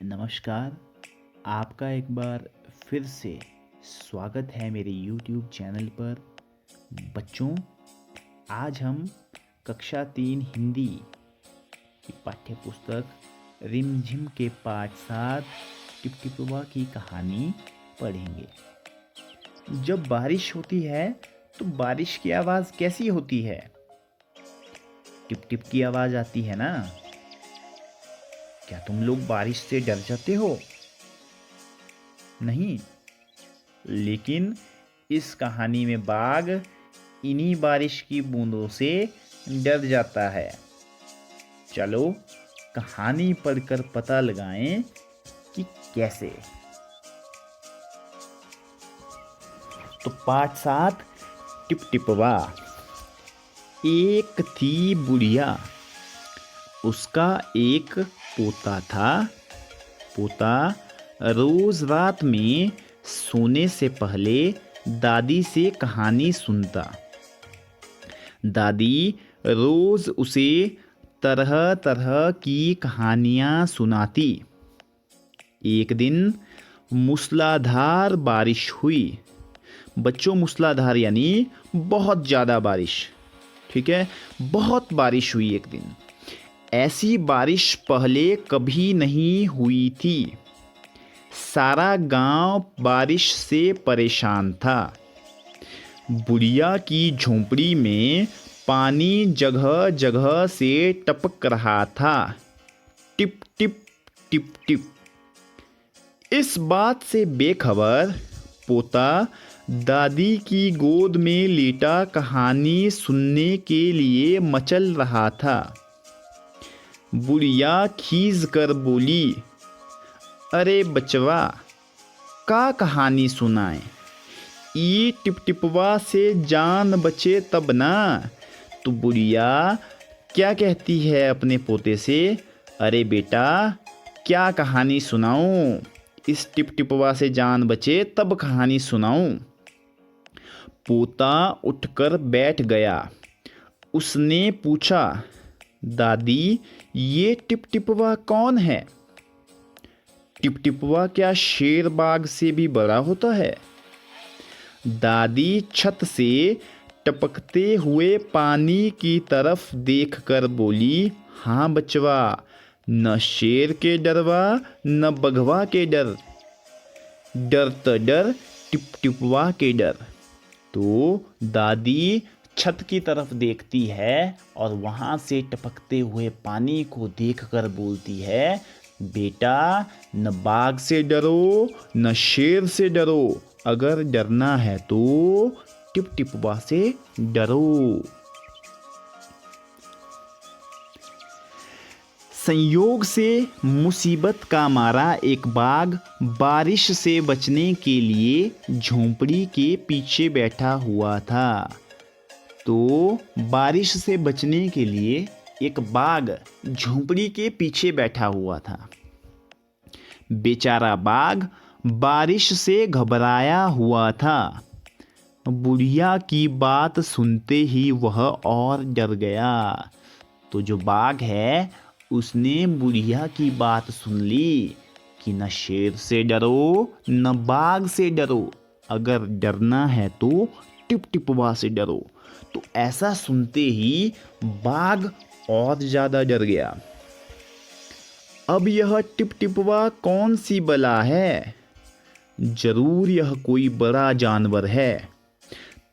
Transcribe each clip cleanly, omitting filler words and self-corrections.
नमस्कार। आपका एक बार फिर से स्वागत है मेरे YouTube चैनल पर। बच्चों, आज हम कक्षा 3 हिंदी की पाठ्य पुस्तक रिमझिम के पाठ 7 टिपटिपवा की कहानी पढ़ेंगे। जब बारिश होती है तो बारिश की आवाज़ कैसी होती है? टिप टिप की आवाज़ आती है ना। क्या तुम लोग बारिश से डर जाते हो? नहीं। लेकिन इस कहानी में बाघ इन्हीं बारिश की बूंदों से डर जाता है। चलो कहानी पढ़कर पता लगाएं कि कैसे। तो पाठ 7 टिपटिपवा। एक थी बुढ़िया, उसका एक पोता था। पोता रोज रात में सोने से पहले दादी से कहानी सुनता। दादी रोज उसे तरह तरह की कहानियाँ सुनाती। एक दिन मूसलाधार बारिश हुई। बच्चों, मूसलाधार यानी बहुत ज़्यादा बारिश। ठीक है, बहुत बारिश हुई एक दिन। ऐसी बारिश पहले कभी नहीं हुई थी। सारा गांव बारिश से परेशान था। बुढ़िया की झोंपड़ी में पानी जगह जगह से टपक रहा था। Tip tip tip tip. इस बात से बेखबर पोता दादी की गोद में लेटा कहानी सुनने के लिए मचल रहा था। बुढ़िया खींच कर बोली, अरे बचवा, का कहानी सुनाए? ई टिपटिपवा से जान बचे तब ना। तो बुढ़िया क्या कहती है अपने पोते से, अरे बेटा, क्या कहानी सुनाऊं? इस टिपटिपवा से जान बचे तब कहानी सुनाऊं। पोता उठकर बैठ गया। उसने पूछा, दादी, ये टिपटिपवा कौन है? टिपटिपवा क्या शेर बाघ से भी बड़ा होता है? दादी छत से टपकते हुए पानी की तरफ देखकर बोली, हाँ बचवा, न शेर के डरवा न बघवा के डर, डर त डर टिपटिपवा के डर। तो दादी छत की तरफ देखती है और वहां से टपकते हुए पानी को देखकर बोलती है, बेटा, न बाघ से डरो न शेर से डरो, अगर डरना है तो टिपटिपवा से डरो। संयोग से मुसीबत का मारा एक बाघ बारिश से बचने के लिए झोंपड़ी के पीछे बैठा हुआ था। तो बारिश से बचने के लिए एक बाघ झोंपड़ी के पीछे बैठा हुआ था। बेचारा बाघ बारिश से घबराया हुआ था। बुढ़िया की बात सुनते ही वह और डर गया। तो जो बाघ है उसने बुढ़िया की बात सुन ली कि न शेर से डरो न बाघ से डरो, अगर डरना है तो टिपटिपवा से डरो। तो ऐसा सुनते ही बाघ और ज्यादा डर गया। अब यह टिपटिपवा कौन सी बला है? जरूर यह कोई बड़ा जानवर है।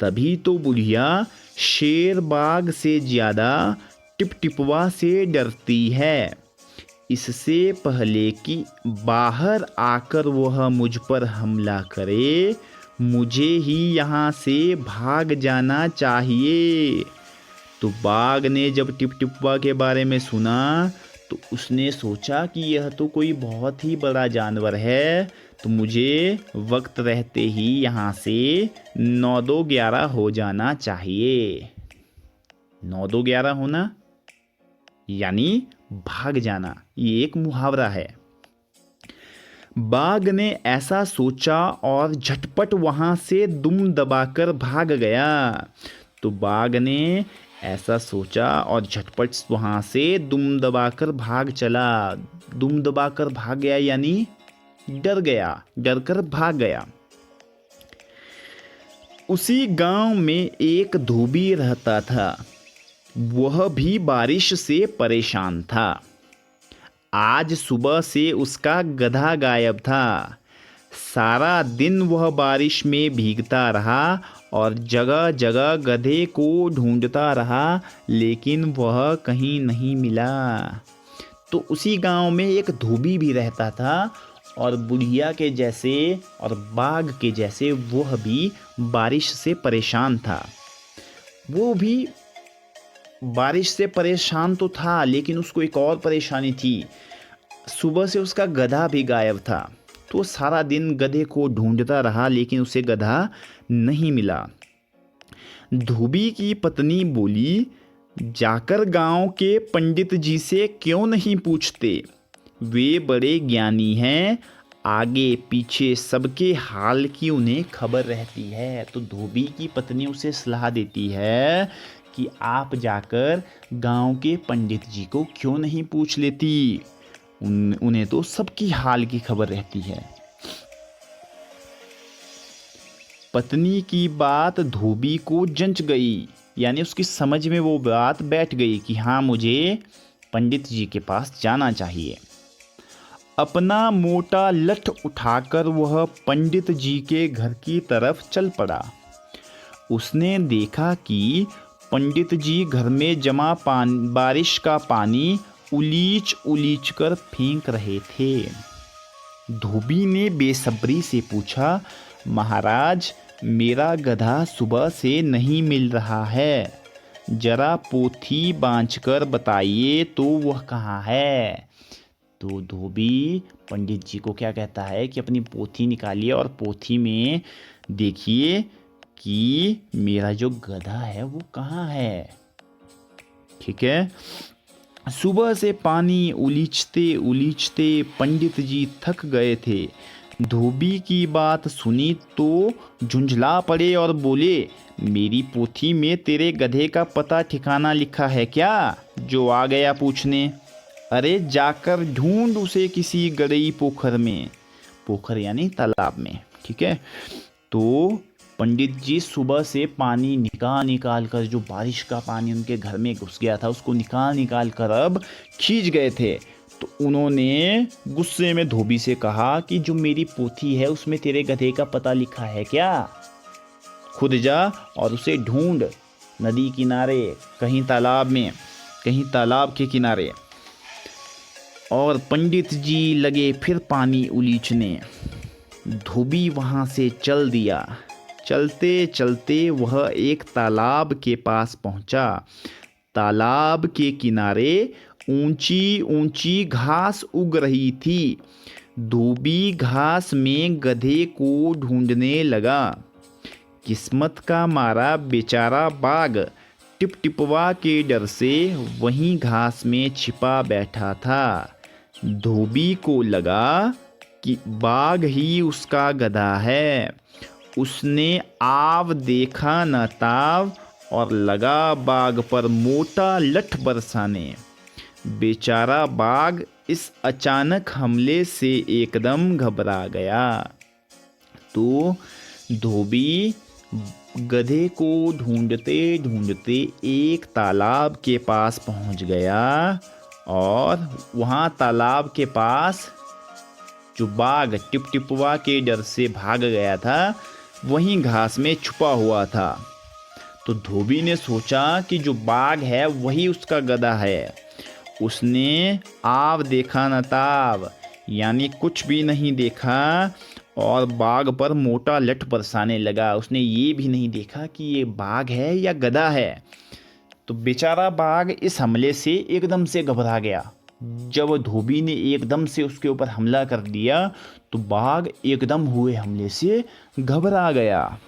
तभी तो बुढ़िया शेर बाघ से ज्यादा टिपटिपवा से डरती है। इससे पहले कि बाहर आकर वह मुझ पर हमला करे, मुझे ही यहाँ से भाग जाना चाहिए। तो बाघ ने जब टिपटिपवा के बारे में सुना तो उसने सोचा कि यह तो कोई बहुत ही बड़ा जानवर है, तो मुझे वक्त रहते ही यहाँ से 9-2-11 हो जाना चाहिए। 9-2-11 होना यानी भाग जाना, ये एक मुहावरा है। बाघ ने ऐसा सोचा और झटपट वहां से दुम दबाकर भाग गया। तो बाघ ने ऐसा सोचा और झटपट वहां से दुम दबाकर भाग चला। दुम दबाकर भाग गया यानी डर गया, डर कर भाग गया। उसी गांव में एक धोबी रहता था। वह भी बारिश से परेशान था। आज सुबह से उसका गधा गायब था। सारा दिन वह बारिश में भीगता रहा और जगह जगह गधे को ढूंढता रहा, लेकिन वह कहीं नहीं मिला। तो उसी गांव में एक धोबी भी रहता था और बुढ़िया के जैसे और बाघ के जैसे वह भी बारिश से परेशान था। वो भी बारिश से परेशान तो था, लेकिन उसको एक और परेशानी थी। सुबह से उसका गधा भी गायब था। तो सारा दिन गधे को ढूंढता रहा, लेकिन उसे गधा नहीं मिला। धोबी की पत्नी बोली, जाकर गांव के पंडित जी से क्यों नहीं पूछते? वे बड़े ज्ञानी हैं, आगे पीछे सबके हाल की उन्हें खबर रहती है। तो धोबी की पत्नी उसे सलाह देती है कि आप जाकर गांव के पंडित जी को क्यों नहीं पूछ लेती, उन्हें तो सबकी हाल की खबर रहती है। पत्नी की बात धोबी को जंच गई, यानी उसकी समझ में वो बात बैठ गई कि हाँ, मुझे पंडित जी के पास जाना चाहिए। अपना मोटा लठ उठाकर वह पंडित जी के घर की तरफ चल पड़ा। उसने देखा कि पंडित जी घर में जमा बारिश का पानी उलीच उलीच कर फेंक रहे थे। धोबी ने बेसब्री से पूछा, महाराज, मेरा गधा सुबह से नहीं मिल रहा है, जरा पोथी बांझकर बताइए तो वह कहाँ है। तो धोबी पंडित जी को क्या कहता है कि अपनी पोथी निकालिए और पोथी में देखिए कि मेरा जो गधा है वो कहाँ है। ठीक है। सुबह से पानी उलीचते उलीचते पंडित जी थक गए थे। धोबी की बात सुनी तो झुंझला पड़े और बोले, मेरी पोथी में तेरे गधे का पता ठिकाना लिखा है क्या, जो आ गया पूछने? अरे जाकर ढूंढ उसे किसी गड़ई पोखर में। पोखर यानी तालाब में। ठीक है। तो पंडित जी सुबह से पानी निकाल कर, जो बारिश का पानी उनके घर में घुस गया था, उसको निकाल कर अब खींच गए थे। तो उन्होंने गुस्से में धोबी से कहा कि जो मेरी पोथी है उसमें तेरे गधे का पता लिखा है क्या? खुद जा और उसे ढूंढ, नदी किनारे, कहीं तालाब में, कहीं तालाब के किनारे। और पंडित जी लगे फिर पानी उलीचने। धोबी वहां से चल दिया। चलते चलते वह एक तालाब के पास पहुंचा। तालाब के किनारे ऊंची ऊंची घास उग रही थी। धोबी घास में गधे को ढूंढने लगा। किस्मत का मारा बेचारा बाघ टिपटिपवा के डर से वहीं घास में छिपा बैठा था। धोबी को लगा कि बाघ ही उसका गधा है। उसने आव देखा न ताव और लगा बाघ पर मोटा लठ बरसाने। बेचारा बाघ इस अचानक हमले से एकदम घबरा गया। तो धोबी गधे को ढूंढते ढूंढते एक तालाब के पास पहुंच गया और वहां तालाब के पास जो बाघ टिपटिपवा के डर से भाग गया था वहीं घास में छुपा हुआ था। तो धोबी ने सोचा कि जो बाघ है वही उसका गधा है। उसने आव देखा न ताव, यानी कुछ भी नहीं देखा, और बाघ पर मोटा लठ बरसाने लगा। उसने ये भी नहीं देखा कि ये बाघ है या गधा है। तो बेचारा बाघ इस हमले से एकदम से घबरा गया। जब धोबी ने एकदम से उसके ऊपर हमला कर दिया तो बाघ एकदम हुए हमले से घबरा गया।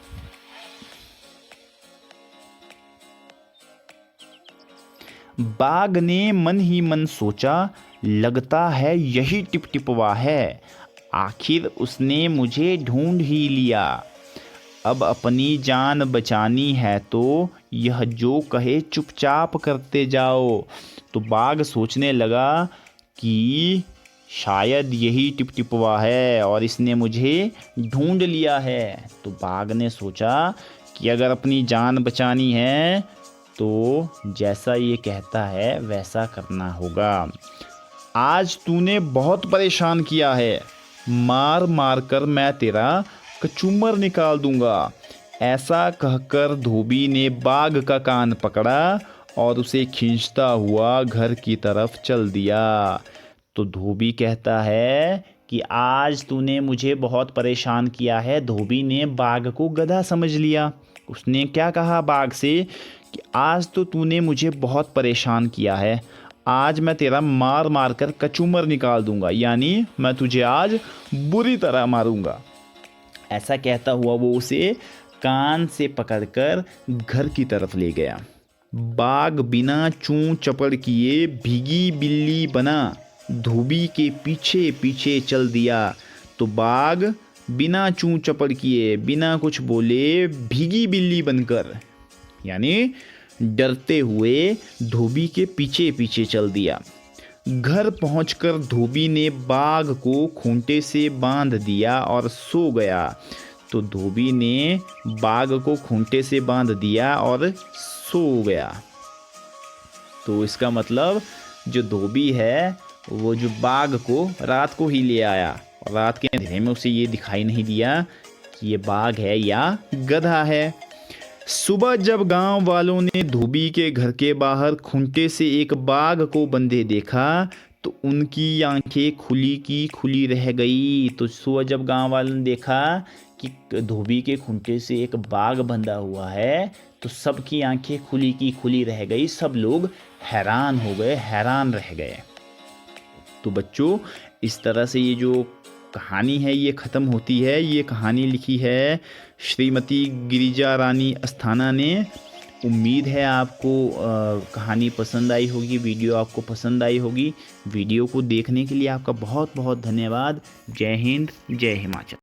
बाघ ने मन ही मन सोचा, लगता है यही टिपटिपवा है। आखिर उसने मुझे ढूंढ ही लिया। अब अपनी जान बचानी है तो यह जो कहे चुपचाप करते जाओ। तो बाघ सोचने लगा कि शायद यही टिपटिपवा है और इसने मुझे ढूंढ लिया है। तो बाघ ने सोचा कि अगर अपनी जान बचानी है तो जैसा ये कहता है वैसा करना होगा। आज तूने बहुत परेशान किया है, मार मार कर मैं तेरा कचूमर निकाल दूंगा। ऐसा कहकर धोबी ने बाघ का कान पकड़ा और उसे खींचता हुआ घर की तरफ चल दिया। तो धोबी कहता है कि आज तूने मुझे बहुत परेशान किया है। धोबी ने बाघ को गधा समझ लिया। उसने क्या कहा बाघ से कि आज तो तूने मुझे बहुत परेशान किया है, आज मैं तेरा मार मार कर कचूमर निकाल दूंगा, यानी मैं तुझे आज बुरी तरह मारूंगा। ऐसा कहता हुआ वो उसे कान से पकड़कर घर की तरफ ले गया। बाघ बिना चूं चपड़ किए भीगी बिल्ली बना धोबी के पीछे पीछे चल दिया। तो बाघ बिना चूं चपड़ किए, बिना कुछ बोले, भीगी बिल्ली बनकर, यानी डरते हुए धोबी के पीछे पीछे चल दिया। घर पहुंचकर धोबी ने बाघ को खूंटे से बांध दिया और सो गया। तो धोबी ने बाघ को खूंटे से बांध दिया और सो गया। तो इसका मतलब जो धोबी है वो जो बाघ को रात को ही ले आया और रात के अंधेरे में उसे ये दिखाई नहीं दिया कि ये बाघ है या गधा है। सुबह जब गांव वालों ने धोबी के घर के बाहर खूंटे से एक बाघ को बंधे देखा तो उनकी आंखें खुली की खुली रह गई। तो सुबह जब गांव वालों ने देखा कि धोबी के खूंटे से एक बाघ बंधा हुआ है तो सबकी आंखें खुली की खुली रह गई। सब लोग हैरान हो गए, हैरान रह गए। तो बच्चों, इस तरह से ये जो कहानी है ये ख़त्म होती है। ये कहानी लिखी है श्रीमती गिरिजा रानी अस्थाना ने। उम्मीद है आपको कहानी पसंद आई होगी, वीडियो आपको पसंद आई होगी। वीडियो को देखने के लिए आपका बहुत बहुत धन्यवाद। जय हिंद, जय हिमाचल।